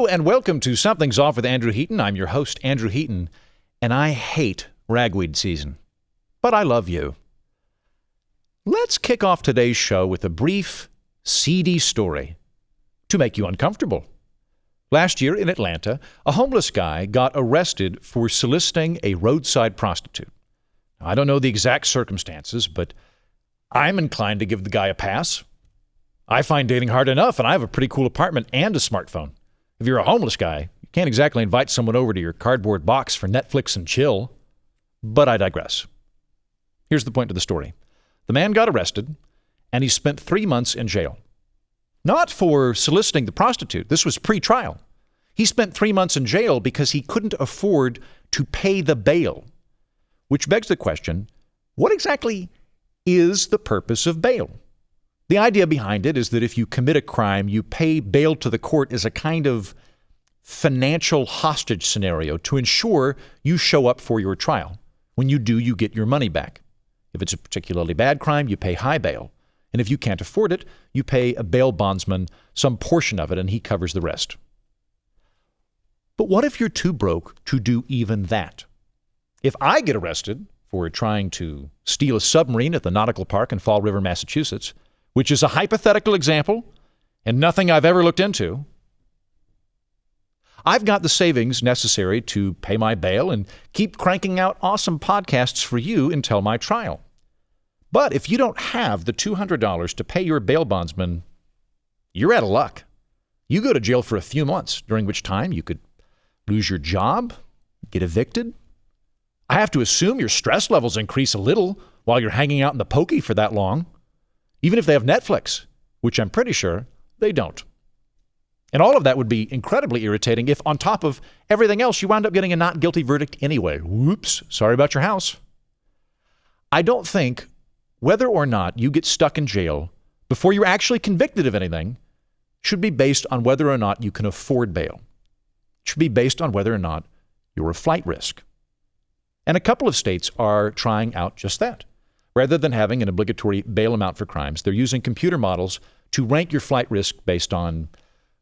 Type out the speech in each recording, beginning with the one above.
Hello and welcome to Something's Off with Andrew Heaton. I'm your host, Andrew Heaton, and I hate ragweed season. But I love you. Let's kick off today's show with a brief, seedy story to make you uncomfortable. Last year in Atlanta, a homeless guy got arrested for soliciting a roadside prostitute. Now, I don't know the exact circumstances, but I'm inclined to give the guy a pass. I find dating hard enough, and I have a pretty cool apartment and a smartphone. If you're a homeless guy, you can't exactly invite someone over to your cardboard box for Netflix and chill. But I digress. Here's the point of the story. The man got arrested, and he spent 3 months in jail. Not for soliciting the prostitute. This was pre-trial. He spent 3 months in jail because he couldn't afford to pay the bail. Which begs the question, what exactly is the purpose of bail? The idea behind it is that if you commit a crime, you pay bail to the court as a kind of financial hostage scenario to ensure you show up for your trial. When you do, you get your money back. If it's a particularly bad crime, you pay high bail. And if you can't afford it, you pay a bail bondsman some portion of it, and he covers the rest. But what if you're too broke to do even that? If I get arrested for trying to steal a submarine at the Nautical Park in Fall River, Massachusetts, which is a hypothetical example and nothing I've ever looked into, I've got the savings necessary to pay my bail and keep cranking out awesome podcasts for you until my trial. But if you don't have the $200 to pay your bail bondsman, you're out of luck. You go to jail for a few months, during which time you could lose your job, get evicted. I have to assume your stress levels increase a little while you're hanging out in the pokey for that long. Even if they have Netflix, which I'm pretty sure they don't. And all of that would be incredibly irritating if, on top of everything else, you wound up getting a not guilty verdict anyway. Whoops, sorry about your house. I don't think whether or not you get stuck in jail before you're actually convicted of anything should be based on whether or not you can afford bail. It should be based on whether or not you're a flight risk. And a couple of states are trying out just that. Rather than having an obligatory bail amount for crimes, they're using computer models to rank your flight risk based on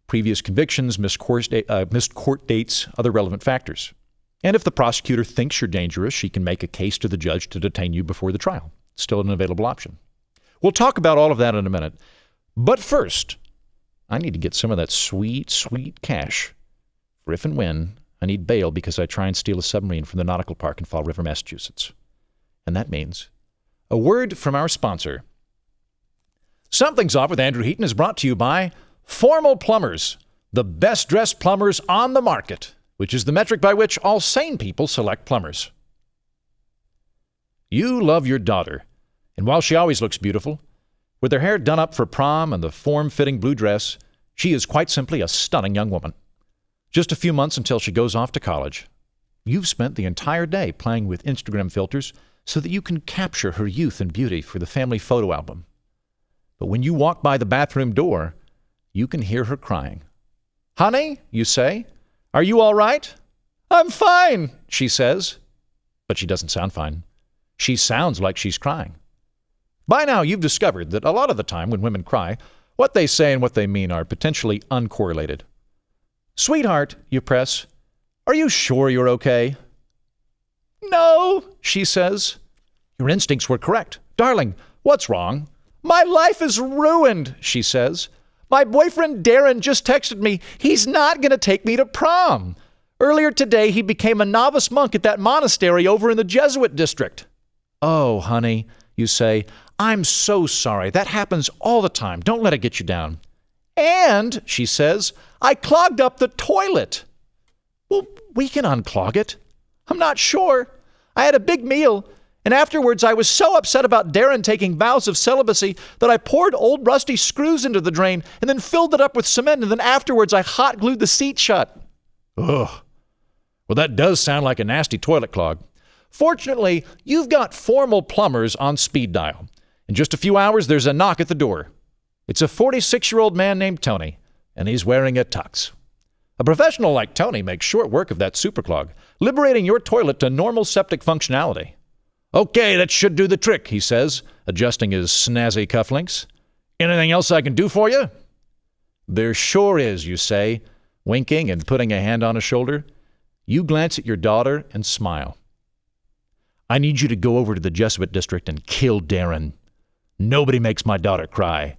previous convictions, missed court dates, other relevant factors. And if the prosecutor thinks you're dangerous, she can make a case to the judge to detain you before the trial. It's still an available option. We'll talk about all of that in a minute. But first, I need to get some of that sweet, sweet cash for if and when I need bail because I try and steal a submarine from the Nautical Park in Fall River, Massachusetts. And that means a word from our sponsor. Something's Off with Andrew Heaton is brought to you by Formal Plumbers, the best-dressed plumbers on the market, which is the metric by which all sane people select plumbers. You love your daughter, and while she always looks beautiful, with her hair done up for prom and the form-fitting blue dress, she is quite simply a stunning young woman. Just a few months until she goes off to college. You've spent the entire day playing with Instagram filters so that you can capture her youth and beauty for the family photo album. But when you walk by the bathroom door, you can hear her crying. "Honey," you say, "are you all right?" "I'm fine," she says. But she doesn't sound fine. She sounds like she's crying. By now, you've discovered that a lot of the time when women cry, what they say and what they mean are potentially uncorrelated. "Sweetheart," you press, "are you sure you're okay?" "No," she says. Your instincts were correct. "Darling, what's wrong?" "My life is ruined," she says. "My boyfriend Darren just texted me. He's not going to take me to prom. Earlier today, he became a novice monk at that monastery over in the Jesuit district." "Oh, honey," you say, "I'm so sorry. That happens all the time. Don't let it get you down." "And," she says, "I clogged up the toilet." "Well, we can unclog it." "I'm not sure. I had a big meal, and afterwards I was so upset about Darren taking vows of celibacy that I poured old rusty screws into the drain and then filled it up with cement, and then afterwards I hot glued the seat shut." Ugh. Well, that does sound like a nasty toilet clog. Fortunately, you've got Formal Plumbers on speed dial. In just a few hours, there's a knock at the door. It's a 46-year-old man named Tony, and he's wearing a tux. A professional like Tony makes short work of that superclog, liberating your toilet to normal septic functionality. "Okay, that should do the trick," he says, adjusting his snazzy cufflinks. "Anything else I can do for you?" "There sure is," you say, winking and putting a hand on his shoulder. You glance at your daughter and smile. I need you to go over to the Jesuit district and kill Darren. Nobody makes my daughter cry.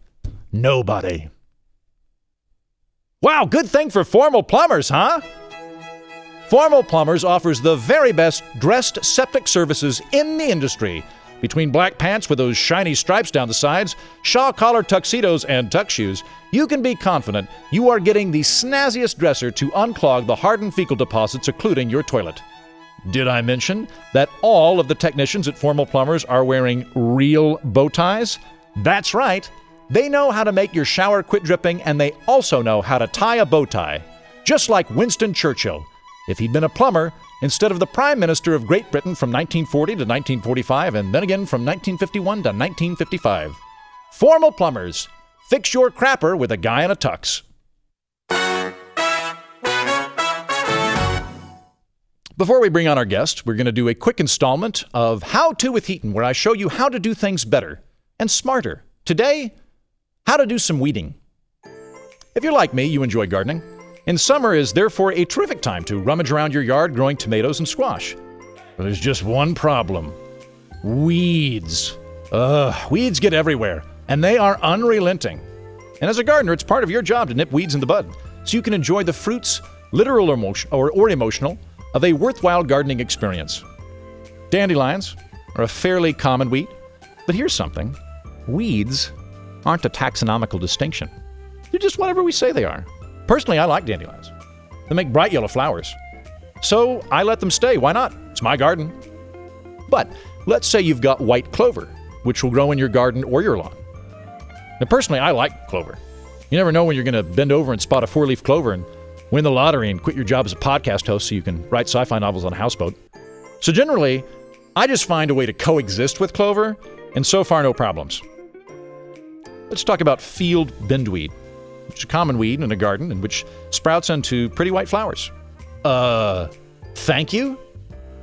Nobody. Wow, good thing for Formal Plumbers, huh? Formal Plumbers offers the very best dressed septic services in the industry. Between black pants with those shiny stripes down the sides, shawl collar tuxedos, and tuck shoes, you can be confident you are getting the snazziest dresser to unclog the hardened fecal deposits occluding your toilet. Did I mention that all of the technicians at Formal Plumbers are wearing real bow ties? That's right. They know how to make your shower quit dripping, and they also know how to tie a bow tie. Just like Winston Churchill. If he'd been a plumber, instead of the Prime Minister of Great Britain from 1940 to 1945, and then again from 1951 to 1955. Formal Plumbers. Fix your crapper with a guy in a tux. Before we bring on our guest, we're going to do a quick installment of How To with Heaton, where I show you how to do things better and smarter. Today, how to do some weeding. If you're like me, you enjoy gardening. And summer is therefore a terrific time to rummage around your yard growing tomatoes and squash. But there's just one problem. Weeds. Weeds get everywhere, and they are unrelenting. And as a gardener, it's part of your job to nip weeds in the bud, so you can enjoy the fruits, literal or emotional, of a worthwhile gardening experience. Dandelions are a fairly common weed, but here's something. Weeds aren't a taxonomical distinction. They're just whatever we say they are. Personally, I like dandelions. They make bright yellow flowers. So I let them stay. Why not? It's my garden. But let's say you've got white clover, which will grow in your garden or your lawn. Now, personally, I like clover. You never know when you're going to bend over and spot a four-leaf clover and win the lottery and quit your job as a podcast host so you can write sci-fi novels on a houseboat. So generally, I just find a way to coexist with clover, and so far, no problems. Let's talk about field bindweed, which is a common weed in a garden and which sprouts into pretty white flowers. Thank you?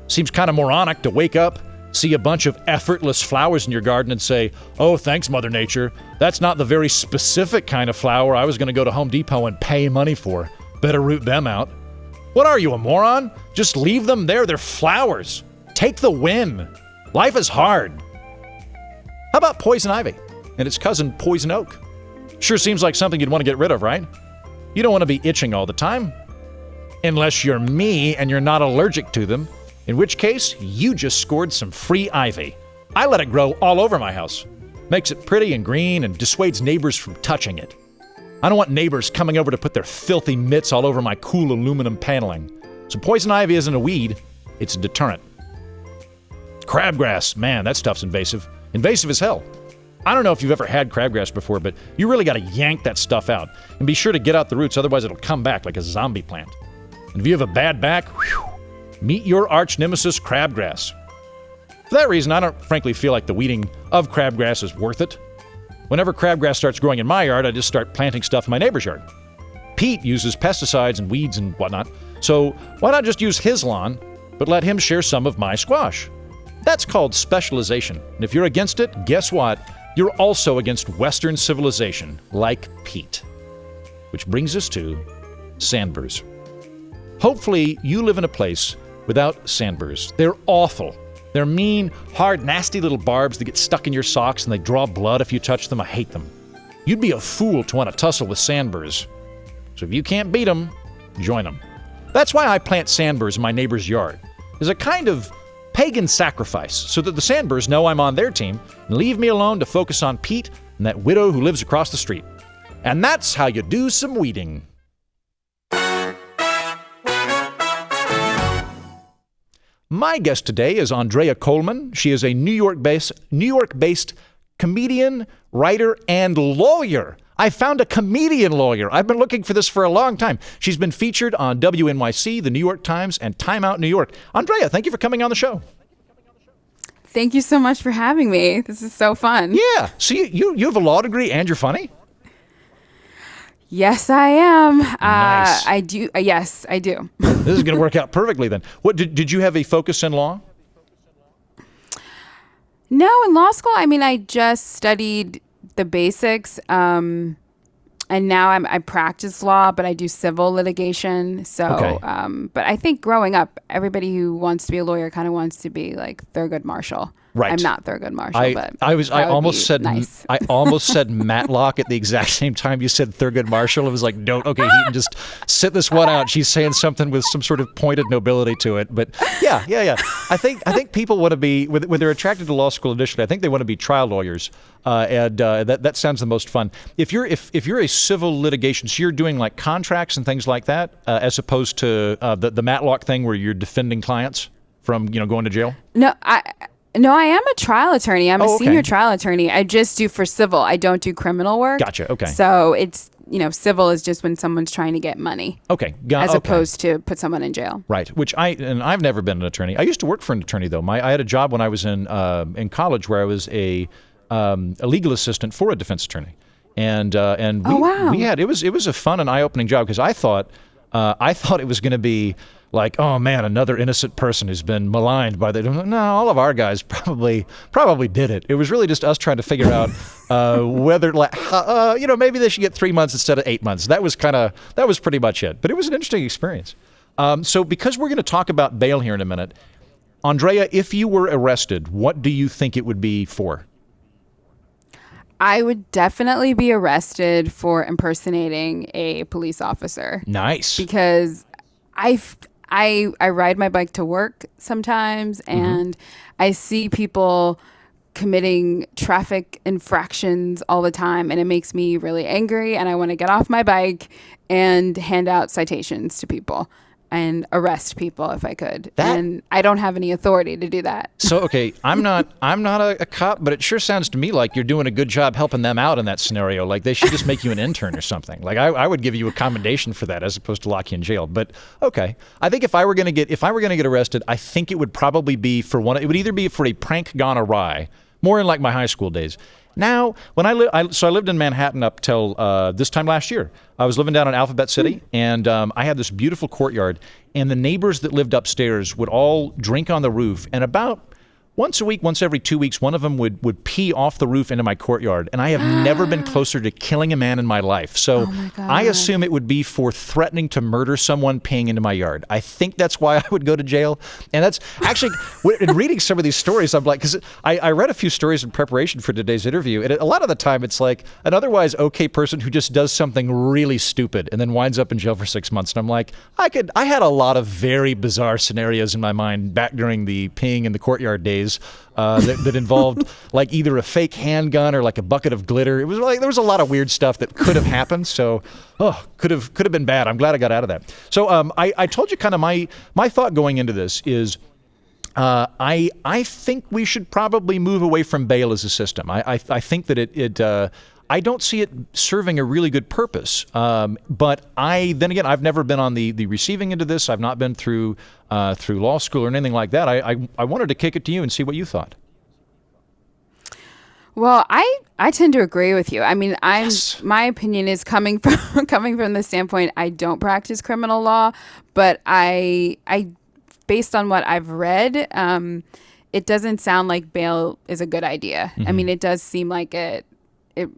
Seems kind of moronic to wake up, see a bunch of effortless flowers in your garden and say, oh, thanks, Mother Nature. That's not the very specific kind of flower I was going to go to Home Depot and pay money for. Better root them out. What are you, a moron? Just leave them there. They're flowers. Take the win. Life is hard. How about poison ivy and its cousin poison oak? Sure seems like something you'd want to get rid of, right? You don't want to be itching all the time. Unless you're me and you're not allergic to them, in which case you just scored some free ivy. I let it grow all over my house. Makes it pretty and green and dissuades neighbors from touching it. I don't want neighbors coming over to put their filthy mitts all over my cool aluminum paneling. So poison ivy isn't a weed, it's a deterrent. Crabgrass, man, that stuff's invasive. Invasive as hell. I don't know if you've ever had crabgrass before, but you really got to yank that stuff out. And be sure to get out the roots, otherwise it'll come back like a zombie plant. And if you have a bad back, meet your arch nemesis crabgrass. For that reason, I don't frankly feel like the weeding of crabgrass is worth it. Whenever crabgrass starts growing in my yard, I just start planting stuff in my neighbor's yard. Pete uses pesticides and weeds and whatnot, so why not just use his lawn, but let him share some of my squash? That's called specialization. And if you're against it, guess what? You're also against Western civilization, like Pete. Which brings us to sandburrs. Hopefully, you live in a place without sandburrs. They're awful. They're mean, hard, nasty little barbs that get stuck in your socks and they draw blood if you touch them. I hate them. You'd be a fool to want to tussle with sandburrs. So if you can't beat them, join them. That's why I plant sandburrs in my neighbor's yard. As a kind of pagan sacrifice, so that the sandburrs know I'm on their team and leave me alone to focus on Pete and that widow who lives across the street. And that's how you do some weeding. My guest today is Andrea Coleman. She is a New York-based comedian, writer, and lawyer. I found a comedian lawyer. I've been looking for this for a long time. She's been featured on WNYC, the New York Times, and Time Out New York. Andrea, thank you for coming on the show. Thank you so much for having me. This is so fun. Yeah. So you have a law degree and you're funny? Yes, I am. Nice. I do. Yes, I do. This is going to work out perfectly then. What did you have a focus in law? No, in law school, I mean, I just studied the basics. And now I practice law, but I do civil litigation. So, Okay. But I think growing up, everybody who wants to be a lawyer kind of wants to be like Thurgood Marshall. Right. I'm not Thurgood Marshall, but I that would almost be said nice. I almost said Matlock at the exact same time you said Thurgood Marshall. It was like, don't, okay, Heaton, just sit this one out. She's saying something with some sort of pointed nobility to it. But yeah. I think people want to be, when they're attracted to law school initially, I think they want to be trial lawyers. That sounds the most fun. If you're a civil litigation, so you're doing like contracts and things like that, as opposed to the Matlock thing where you're defending clients from going to jail. No, I am a trial attorney. I'm a okay. senior trial attorney. I just do for civil. I don't do criminal work. Gotcha. Okay. So it's, civil is just when someone's trying to get money. Okay. As opposed to put someone in jail. Right. Which I've never been an attorney. I used to work for an attorney though. I had a job when I was in college where I was a legal assistant for a defense attorney, and we had it was a fun and eye-opening job because I thought it was going to be like, oh man, another innocent person who's been maligned by the. No, all of our guys probably did it. It was really just us trying to figure out whether maybe they should get 3 months instead of 8 months. That was pretty much it. But it was an interesting experience. So because we're going to talk about bail here in a minute, Andrea, if you were arrested, what do you think it would be for? I would definitely be arrested for impersonating a police officer. Nice. Because I ride my bike to work sometimes, and I see people committing traffic infractions all the time, and it makes me really angry, and I want to get off my bike and hand out citations to people and arrest people if I could. And I don't have any authority to do that. So, okay, I'm not a cop, but it sure sounds to me like you're doing a good job helping them out in that scenario. Like they should just make you an intern or something. Like I would give you a commendation for that as opposed to lock you in jail. But okay, I think if I were going to get arrested, I think it would probably be for one. It would either be for a prank gone awry, more in like my high school days. Now, when I lived in Manhattan up till this time last year. I was living down in Alphabet City, and I had this beautiful courtyard, and the neighbors that lived upstairs would all drink on the roof, and about once a week, once every 2 weeks, one of them would pee off the roof into my courtyard, and I have never been closer to killing a man in my life. So I assume it would be for threatening to murder someone peeing into my yard. I think that's why I would go to jail. And that's actually, in reading some of these stories, I'm like, because I read a few stories in preparation for today's interview, and a lot of the time it's like an otherwise okay person who just does something really stupid and then winds up in jail for 6 months. And I'm like, I had a lot of very bizarre scenarios in my mind back during the peeing in the courtyard days. That involved like either a fake handgun or like a bucket of glitter. It was like there was a lot of weird stuff that could have happened. So, could have been bad. I'm glad I got out of that. So, I told you kind of my thought going into this is, I think we should probably move away from bail as a system. I think that I don't see it serving a really good purpose. But then again, I've never been on the receiving end of this. I've not been through law school or anything like that. I wanted to kick it to you and see what you thought. Well, I tend to agree with you. I mean, Yes. My opinion is coming from the standpoint I don't practice criminal law, but I based on what I've read, it doesn't sound like bail is a good idea. I mean, it does seem like it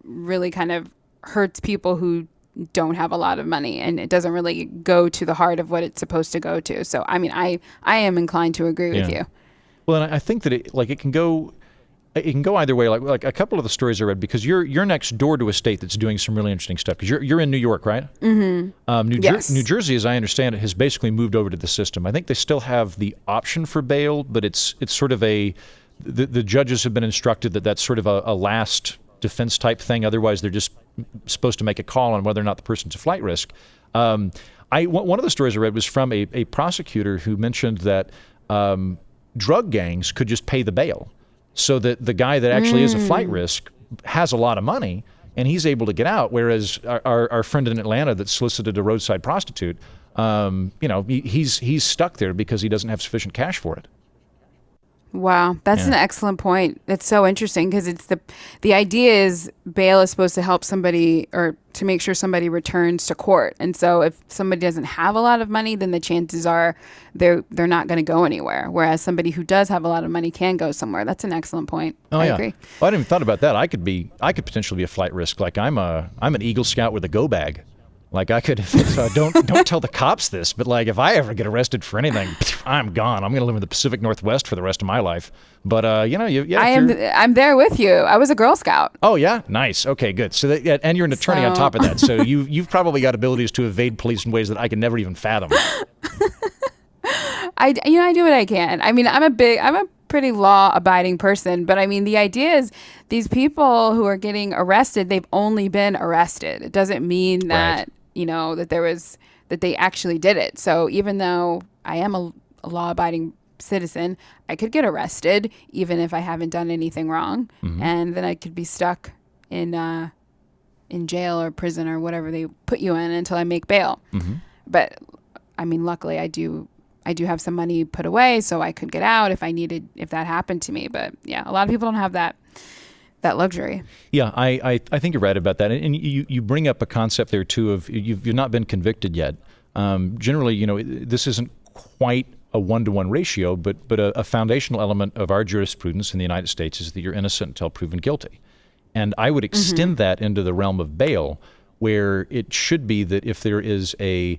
really kind of hurts people who don't have a lot of money, and it doesn't really go to the heart of what it's supposed to go to. So, I mean, I am inclined to agree with you. Well, and I think that it can go either way. Like a couple of the stories I read, because you're next door to a state that's doing some really interesting stuff. Because you're in New York, right? Mm-hmm. Yes. New Jersey, as I understand it, has basically moved over to the system. I think they still have the option for bail, but it's sort of the judges have been instructed that that's sort of a last defense type thing. Otherwise, they're just supposed to make a call on whether or not the person's a flight risk. One of the stories I read was from a prosecutor who mentioned that drug gangs could just pay the bail, so that the guy that actually is a flight risk has a lot of money and he's able to get out. Whereas our friend in Atlanta that solicited a roadside prostitute, he's stuck there because he doesn't have sufficient cash for it. Wow, that's an excellent point. It's so interesting because it's the idea is bail is supposed to help somebody or to make sure somebody returns to court. And so if somebody doesn't have a lot of money, then the chances are they're not going to go anywhere. Whereas somebody who does have a lot of money can go somewhere. That's an excellent point. I agree. Well, I hadn't even thought about that. I could potentially be a flight risk. Like I'm an Eagle Scout with a go bag. Like I could, don't tell the cops this, but like if I ever get arrested for anything, I'm gone. I'm going to live in the Pacific Northwest for the rest of my life. But I'm there with you. I was a Girl Scout. Oh yeah, nice. Okay, good. So and you're an attorney on top of that. So you've probably got abilities to evade police in ways that I can never even fathom. I do what I can. I mean, I'm a pretty law-abiding person, but I mean, the idea is these people who are getting arrested, they've only been arrested. It doesn't mean that that they actually did it. So even though I am a law-abiding citizen, I could get arrested even if I haven't done anything wrong, and then I could be stuck in jail or prison or whatever they put you in until I make bail. But I mean, luckily I do have some money put away so I could get out if that happened to me. But yeah, a lot of people don't have that luxury. Yeah, I think you're right about that. And you bring up a concept there too of you've not been convicted yet. Generally, this isn't quite a 1-to-1 ratio, but a foundational element of our jurisprudence in the United States is that you're innocent until proven guilty. And I would extend that into the realm of bail, where it should be that if a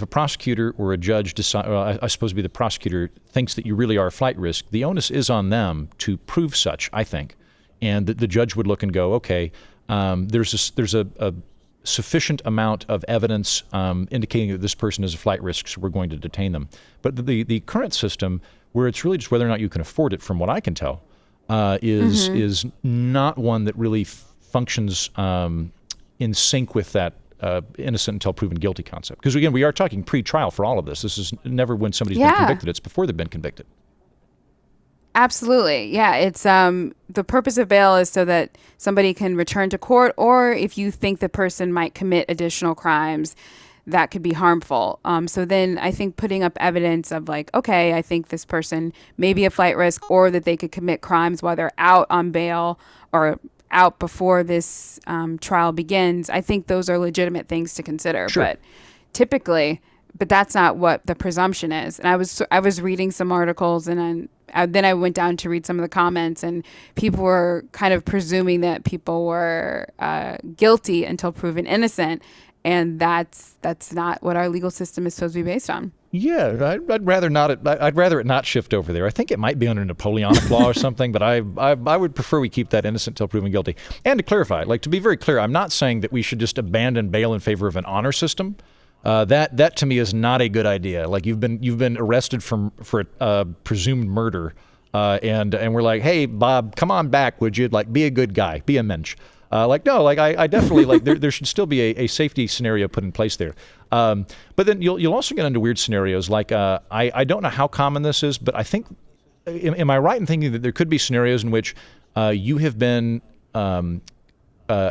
prosecutor or a judge I suppose it'd be the prosecutor thinks that you really are a flight risk, the onus is on them to prove such, I think. And the judge would look and go, okay, there's a sufficient amount of evidence indicating that this person is a flight risk, so we're going to detain them. But the current system, where it's really just whether or not you can afford it, from what I can tell, is not one that really functions in sync with that innocent until proven guilty concept. Because again, we are talking pre-trial for all of this. This is never when somebody's been convicted. It's before they've been convicted. Absolutely. Yeah. It's the purpose of bail is so that somebody can return to court, or if you think the person might commit additional crimes that could be harmful. So then I think putting up evidence of like, okay, I think this person may be a flight risk, or that they could commit crimes while they're out on bail or out before this trial begins. I think those are legitimate things to consider. Sure. But that's not what the presumption is. And I was reading some articles, and then I went down to read some of the comments, and people were kind of presuming that people were guilty until proven innocent, and that's not what our legal system is supposed to be based on. Yeah, I'd rather not. I'd rather it not shift over there. I think it might be under Napoleonic law or something, but I would prefer we keep that innocent till proven guilty. And to clarify, like to be very clear, I'm not saying that we should just abandon bail in favor of an honor system. That to me is not a good idea. Like you've been arrested for presumed murder, and we're like, hey Bob, come on back, would you? Like be a good guy, be a mensch. I definitely like there should still be a safety scenario put in place there. But then you'll also get into weird scenarios. Like I don't know how common this is, but I think am I right in thinking that there could be scenarios in which you have been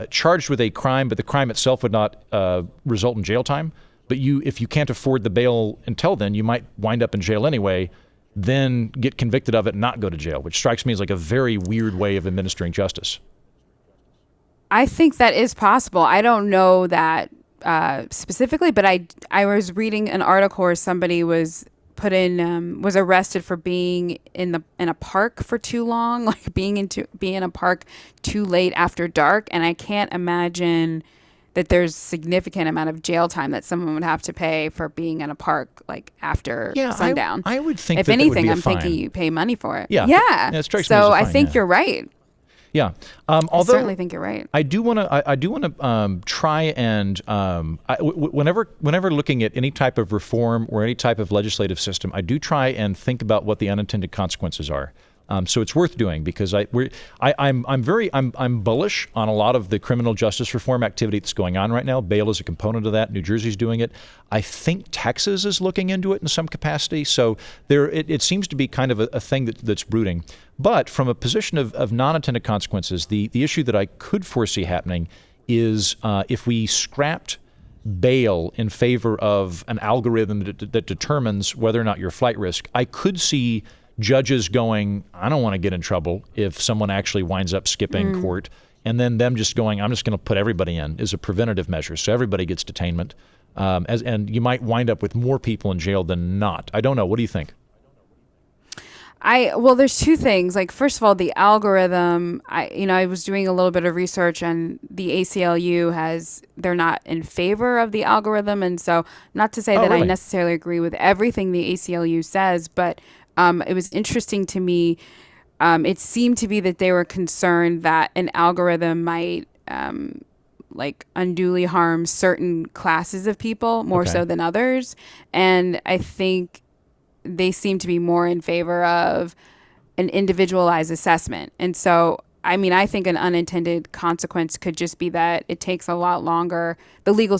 charged with a crime, but the crime itself would not result in jail time. But if you can't afford the bail until then, you might wind up in jail anyway, then get convicted of it and not go to jail, which strikes me as like a very weird way of administering justice. I think that is possible. I don't know that specifically, but I was reading an article where somebody was was arrested for being in a park for too long, like being in a park too late after dark, and I can't imagine that there's significant amount of jail time that someone would have to pay for being in a park like after sundown. I would think if that anything, would be I'm thinking you pay money for it. Yeah. It strikes me as a so fine, I think you're right. Yeah. I certainly think you're right. I do want to try and whenever looking at any type of reform or any type of legislative system, I do try and think about what the unintended consequences are. So it's worth doing because I'm bullish on a lot of the criminal justice reform activity that's going on right now. Bail is a component of that. New Jersey's doing it. I think Texas is looking into it in some capacity. So it seems to be kind of a thing that's brooding. But from a position of non-intended consequences, the issue that I could foresee happening is if we scrapped bail in favor of an algorithm that determines whether or not you're a flight risk, I could see judges going, I don't want to get in trouble if someone actually winds up skipping court, and then them just going, I'm just going to put everybody in, is a preventative measure. So everybody gets detainment. And you might wind up with more people in jail than not. I don't know. What do you think? Well, there's two things. Like, first of all, the algorithm, I was doing a little bit of research, and the ACLU they're not in favor of the algorithm. And so, not to say that really? I necessarily agree with everything the ACLU says, but it was interesting to me. It seemed to be that they were concerned that an algorithm might like unduly harm certain classes of people more so than others. And I think they seem to be more in favor of an individualized assessment. And so, I mean, I think an unintended consequence could just be that it takes a lot longer. The legal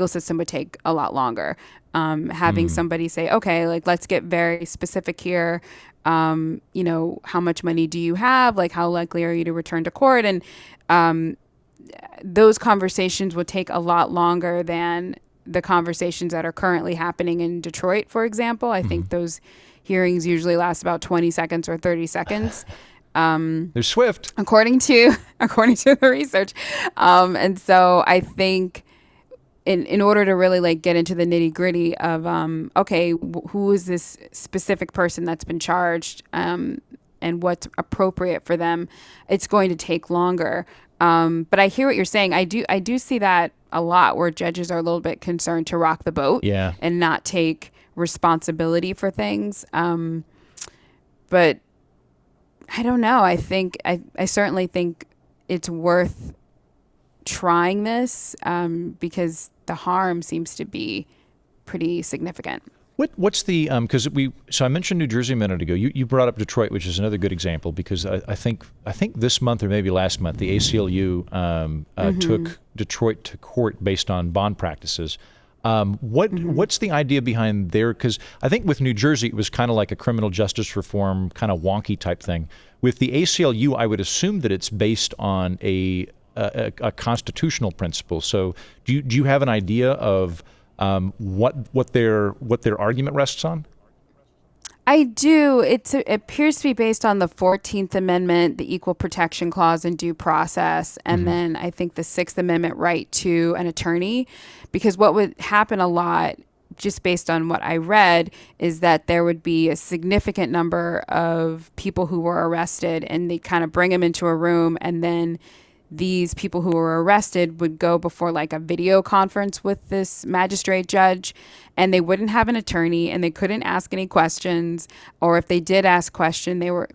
system would take a lot longer. Having somebody say, okay, like, let's get very specific here. How much money do you have? Like, how likely are you to return to court? And those conversations would take a lot longer than the conversations that are currently happening in Detroit, for example. I think those hearings usually last about 20 seconds or 30 seconds. They're swift. According to the research. And so I think in order to really like get into the nitty gritty of, who is this specific person that's been charged, and what's appropriate for them, it's going to take longer. But I hear what you're saying. I do see that a lot, where judges are a little bit concerned to rock the boat and not take responsibility for things. But I don't know. I certainly think it's worth trying this, because the harm seems to be pretty significant. What's the so I mentioned New Jersey a minute ago. You brought up Detroit, which is another good example, because I think this month or maybe last month the ACLU took Detroit to court based on bond practices. What's the idea behind there? Because I think with New Jersey it was kind of like a criminal justice reform kind of wonky type thing. With the ACLU, I would assume that it's based on a constitutional principle. So do you have an idea of what their argument rests on? I do. It appears to be based on the 14th Amendment, the Equal Protection Clause, and due process, and then I think the 6th Amendment right to an attorney. Because what would happen a lot, just based on what I read, is that there would be a significant number of people who were arrested, and they kind of bring them into a room, and then these people who were arrested would go before like a video conference with this magistrate judge, and they wouldn't have an attorney, and they couldn't ask any questions, or if they did ask they were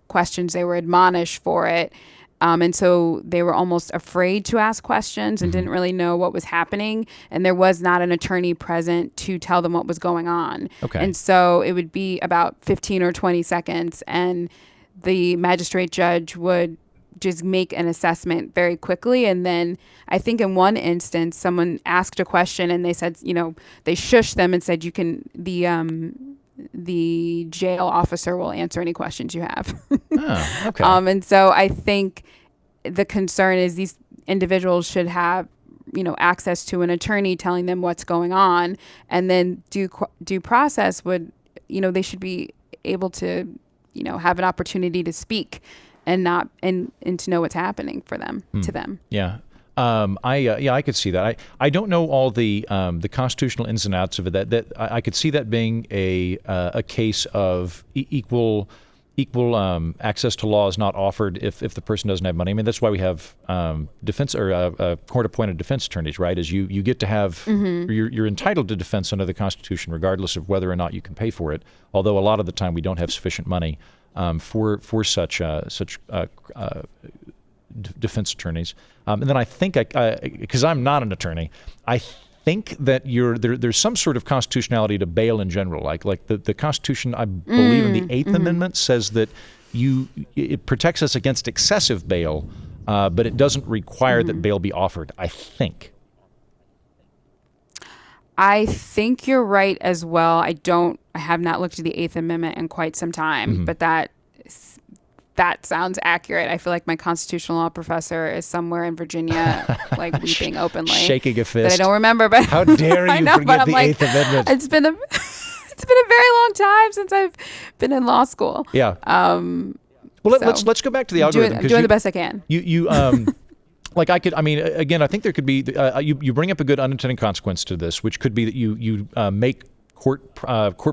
admonished for it. And so they were almost afraid to ask questions and didn't really know what was happening. And there was not an attorney present to tell them what was going on. Okay. And so it would be about 15 or 20 seconds, and the magistrate judge would just make an assessment very quickly. And then I think in one instance, someone asked a question and they said, they shushed them and said, the jail officer will answer any questions you have. Oh, okay. And so I think the concern is these individuals should have, access to an attorney telling them what's going on. And then due process would, they should be able to, have an opportunity to speak and to know what's happening for them, to them. Yeah. I could see that. I don't know all the constitutional ins and outs of it. That I could see that being a case of equal access to law is not offered if the person doesn't have money. I mean, that's why we have defense or court-appointed defense attorneys, right? Is you get to have you're entitled to defense under the Constitution, regardless of whether or not you can pay for it. Although a lot of the time we don't have sufficient money for such defense attorneys. And then I think, because I'm not an attorney, I think that there's some sort of constitutionality to bail in general. Like the Constitution, I believe in the 8th Amendment, says that it protects us against excessive bail, but it doesn't require that bail be offered, I think. I think you're right as well. I have not looked at the 8th Amendment in quite some time, but that sounds accurate. I feel like my constitutional law professor is somewhere in Virginia, like weeping openly. Shaking a fist. That I don't remember, but how dare you forget the 8th Amendment? it's been a very long time since I've been in law school. Yeah. Well, let's go back to the algorithm. Doing the best I can. Like I mean, again, I think there could be, you bring up a good unintended consequence to this, which could be that you make court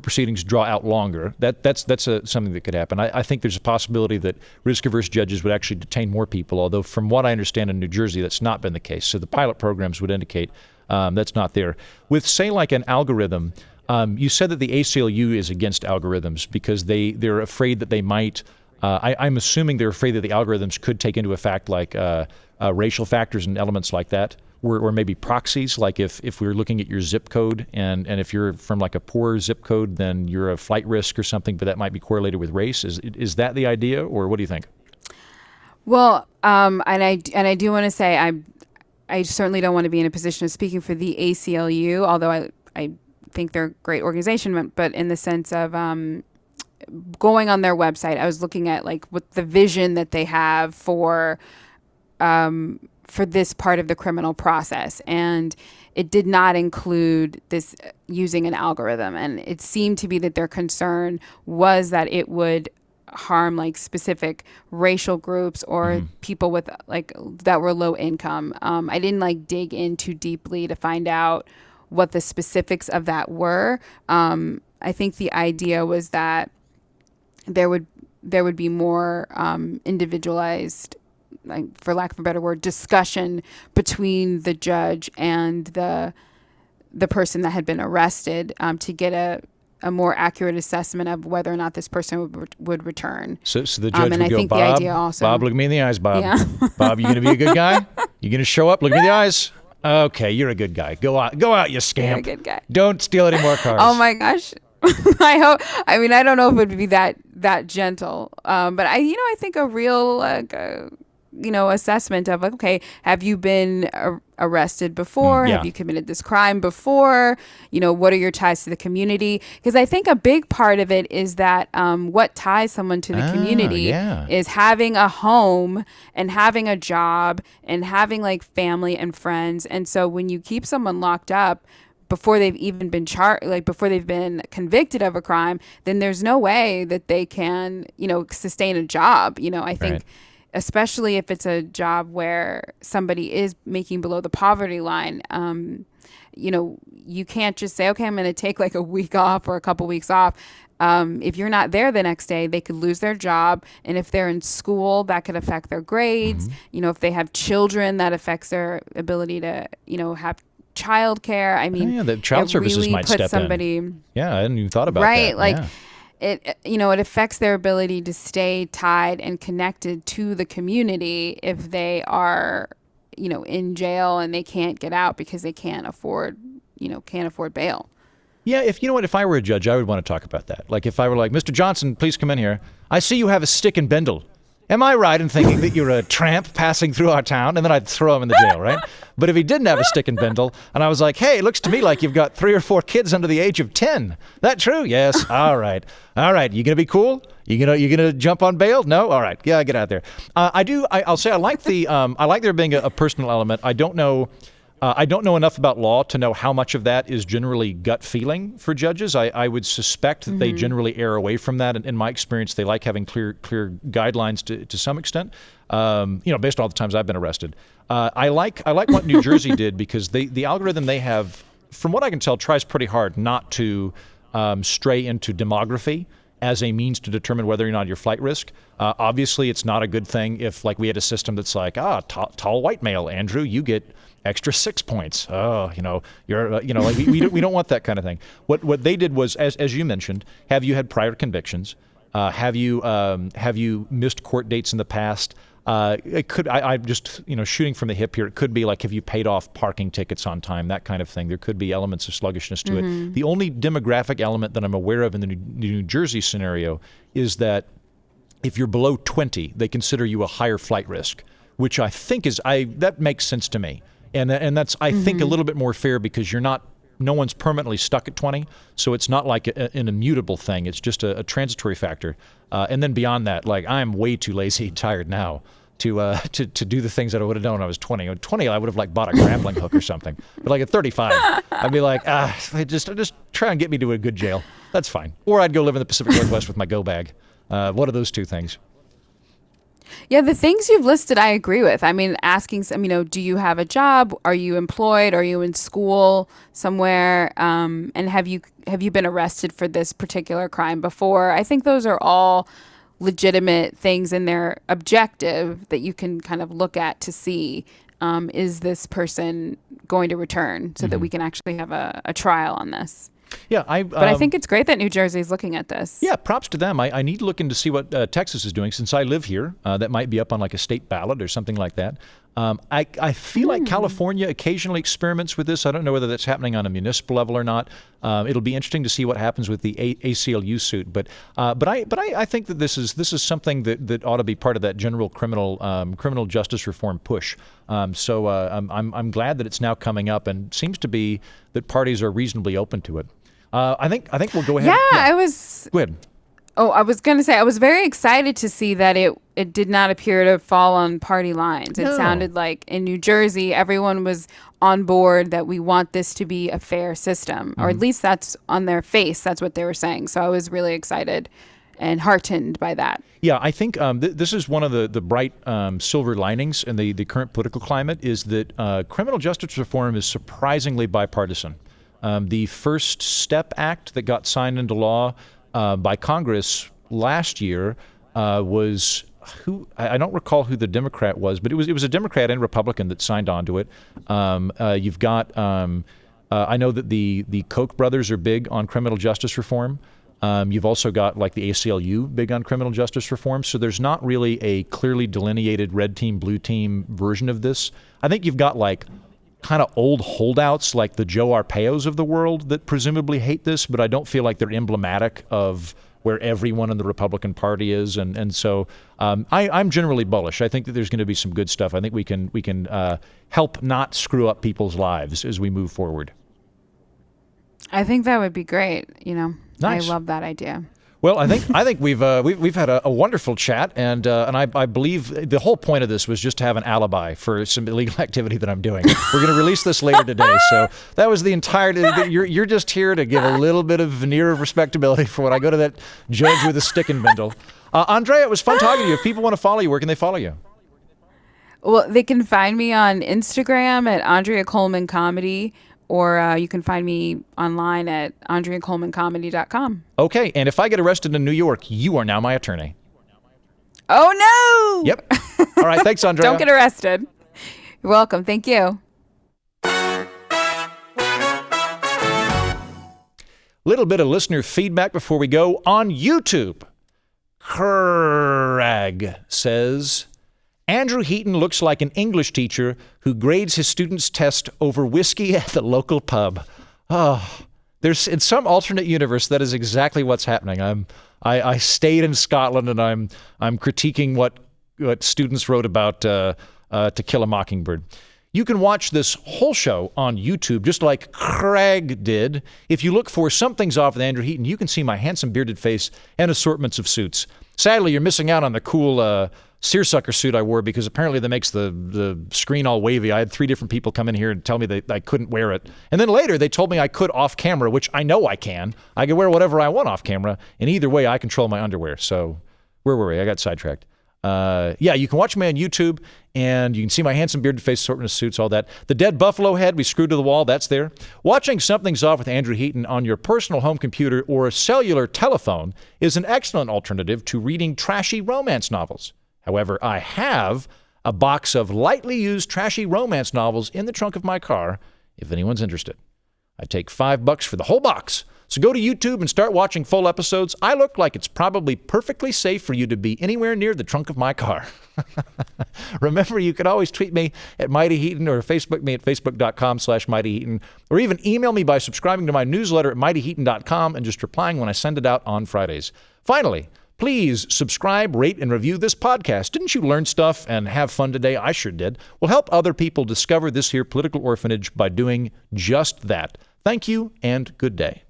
proceedings draw out longer. That's something that could happen. I think there's a possibility that risk-averse judges would actually detain more people, although from what I understand in New Jersey, that's not been the case. So the pilot programs would indicate that's not there. With, say, like an algorithm, you said that the ACLU is against algorithms because they're afraid that they might, I'm assuming they're afraid that the algorithms could take into effect like racial factors and elements like that, or maybe proxies, like if we're looking at your zip code and if you're from like a poor zip code, then you're a flight risk or something, but that might be correlated with race. Is that the idea, or what do you think? Well, and I do want to say I certainly don't want to be in a position of speaking for the ACLU, although I think they're a great organization, but in the sense of going on their website, I was looking at like what the vision that they have for this part of the criminal process, and it did not include this using an algorithm. And it seemed to be that their concern was that it would harm like specific racial groups or people with like that were low income. I didn't like dig in too deeply to find out what the specifics of that were. I think the idea was that there would be more individualized, like, for lack of a better word, discussion between the judge and the person that had been arrested to get a more accurate assessment of whether or not this person would return. So the judge and would I go, think Bob, the idea also, Bob, look me in the eyes, Bob. Yeah. Bob, you going to be a good guy? You going to show up? Look me in the eyes? Okay, you're a good guy. Go out, you scamp. You're a good guy. Don't steal any more cars. Oh my gosh. I hope. I mean, I don't know if it would be that gentle. But I think a real assessment of like, okay, have you been arrested before? Yeah. Have you committed this crime before? What are your ties to the community? Because I think a big part of it is that what ties someone to the community is having a home and having a job and having like family and friends. And so when you keep someone locked up before they've even been charged, like before they've been convicted of a crime, then there's no way that they can, sustain a job. I think. Right. Especially if it's a job where somebody is making below the poverty line, you can't just say, okay, I'm going to take like a week off or a couple weeks off. If you're not there the next day, they could lose their job. And if they're in school, that could affect their grades. If they have children, that affects their ability to, have childcare. I mean, the child services really might step in. Yeah, I hadn't even thought about that. Right, like. Yeah. It affects their ability to stay tied and connected to the community if they are, in jail and they can't get out because they can't afford bail. Yeah, if I were a judge, I would want to talk about that. Like if I were like, Mr. Johnson, please come in here. I see you have a stick and bindle. Am I right in thinking that you're a tramp passing through our town? And then I'd throw him in the jail, right? But if he didn't have a stick and bindle, and I was like, hey, it looks to me like you've got 3 or 4 kids under the age of 10. That true? Yes. All right. You gonna be cool? You gonna jump on bail? No? All right. Yeah, get out there. I'll say I like there being a personal element. I don't know enough about law to know how much of that is generally gut feeling for judges. I would suspect that they generally err away from that. And in my experience, they like having clear guidelines to some extent, based on all the times I've been arrested. I like what New Jersey did because the algorithm they have, from what I can tell, tries pretty hard not to stray into demography as a means to determine whether or not you're flight risk. Obviously, it's not a good thing if like we had a system that's like, tall white male, Andrew, you get extra 6 points. You're, like we don't want that kind of thing. What they did was, as you mentioned, have you had prior convictions? Have you missed court dates in the past? It could, I'm just, shooting from the hip here. It could be like, have you paid off parking tickets on time? That kind of thing. There could be elements of sluggishness to it. The only demographic element that I'm aware of in the New Jersey scenario is that if you're below 20, they consider you a higher flight risk, which I think that makes sense to me. And that's, I think, a little bit more fair because no one's permanently stuck at 20, so it's not like an immutable thing. It's just a transitory factor. And then beyond that, like I'm way too lazy and tired now to do the things that I would have done when I was 20. At 20, I would have like bought a grappling hook or something. But like at 35, I'd be like, just try and get me to a good jail. That's fine. Or I'd go live in the Pacific Northwest with my go bag. One of those two things. Yeah, the things you've listed, I agree with. I mean, asking some, do you have a job? Are you employed? Are you in school somewhere? And have you been arrested for this particular crime before? I think those are all legitimate things in their objective that you can kind of look at to see, is this person going to return so that we can actually have a trial on this. Yeah, but I think it's great that New Jersey is looking at this. Yeah, props to them. I need to look into see what Texas is doing since I live here. That might be up on like a state ballot or something like that. I feel like California occasionally experiments with this. I don't know whether that's happening on a municipal level or not. It'll be interesting to see what happens with the ACLU suit. But I think that this is something that ought to be part of that general criminal justice reform push. So I'm glad that it's now coming up, and seems to be that parties are reasonably open to it. I think we'll go ahead. Yeah, I was. Go ahead. Oh, I was going to say, I was very excited to see that it did not appear to fall on party lines. It sounded like in New Jersey, everyone was on board that we want this to be a fair system, or at least that's on their face. That's what they were saying. So I was really excited and heartened by that. Yeah, I think this is one of the bright silver linings in the current political climate, is that criminal justice reform is surprisingly bipartisan. The First Step Act that got signed into law by Congress last year was I don't recall who the Democrat was, but it was a Democrat and Republican that signed on to it. You've got I know that the Koch brothers are big on criminal justice reform. You've also got like the ACLU big on criminal justice reform. So there's not really a clearly delineated red team, blue team version of this. I think you've got like kind of old holdouts like the Joe Arpaio's of the world that presumably hate this, but I don't feel like they're emblematic of where everyone in the Republican Party is. And so I'm generally bullish. I think that there's going to be some good stuff. I think we can help not screw up people's lives as we move forward. I think that would be great. Nice. I love that idea. Well, I think we've had a wonderful chat, and I believe the whole point of this was just to have an alibi for some illegal activity that I'm doing. We're going to release this later today, so that was the entire. You're just here to give a little bit of veneer of respectability for when I go to that judge with a stick and bindle. Andrea, it was fun talking to you. If people want to follow you, where can they follow you? Well, they can find me on Instagram at Andrea Coleman Comedy. Or you can find me online at AndreaColemanComedy.com. Okay, and if I get arrested in New York, you are now my attorney. Oh, no! Yep. All right, thanks, Andrea. Don't get arrested. You're welcome. Thank you. Little bit of listener feedback before we go. On YouTube, Craig says, Andrew Heaton looks like an English teacher who grades his students' test over whiskey at the local pub. Oh, there's in some alternate universe that is exactly what's happening. I stayed in Scotland, and I'm critiquing what students wrote about To Kill a Mockingbird. You can watch this whole show on YouTube, just like Craig did. If you look for Something's Off with Andrew Heaton, you can see my handsome bearded face and assortments of suits. Sadly, you're missing out on the cool seersucker suit I wore, because apparently that makes the screen all wavy. I had 3 different people come in here and tell me that I couldn't wear it. And then later they told me I could off camera, which I know I can. I can wear whatever I want off camera, and either way I control my underwear. So where were we? I got sidetracked. Yeah, you can watch me on YouTube, and you can see my handsome bearded face, assortment of suits, all that. The dead buffalo head we screwed to the wall, that's there. Watching Something's Off with Andrew Heaton on your personal home computer or a cellular telephone is an excellent alternative to reading trashy romance novels. However, I have a box of lightly used trashy romance novels in the trunk of my car, if anyone's interested. I take $5 for the whole box. So go to YouTube and start watching full episodes. I look like it's probably perfectly safe for you to be anywhere near the trunk of my car. Remember, you can always tweet me at Mighty Heaton, or Facebook me at facebook.com/Mighty Heaton, or even email me by subscribing to my newsletter at mightyheaton.com and just replying when I send it out on Fridays. Finally, please subscribe, rate, and review this podcast. Didn't you learn stuff and have fun today? I sure did. We'll help other people discover this here political orphanage by doing just that. Thank you, and good day.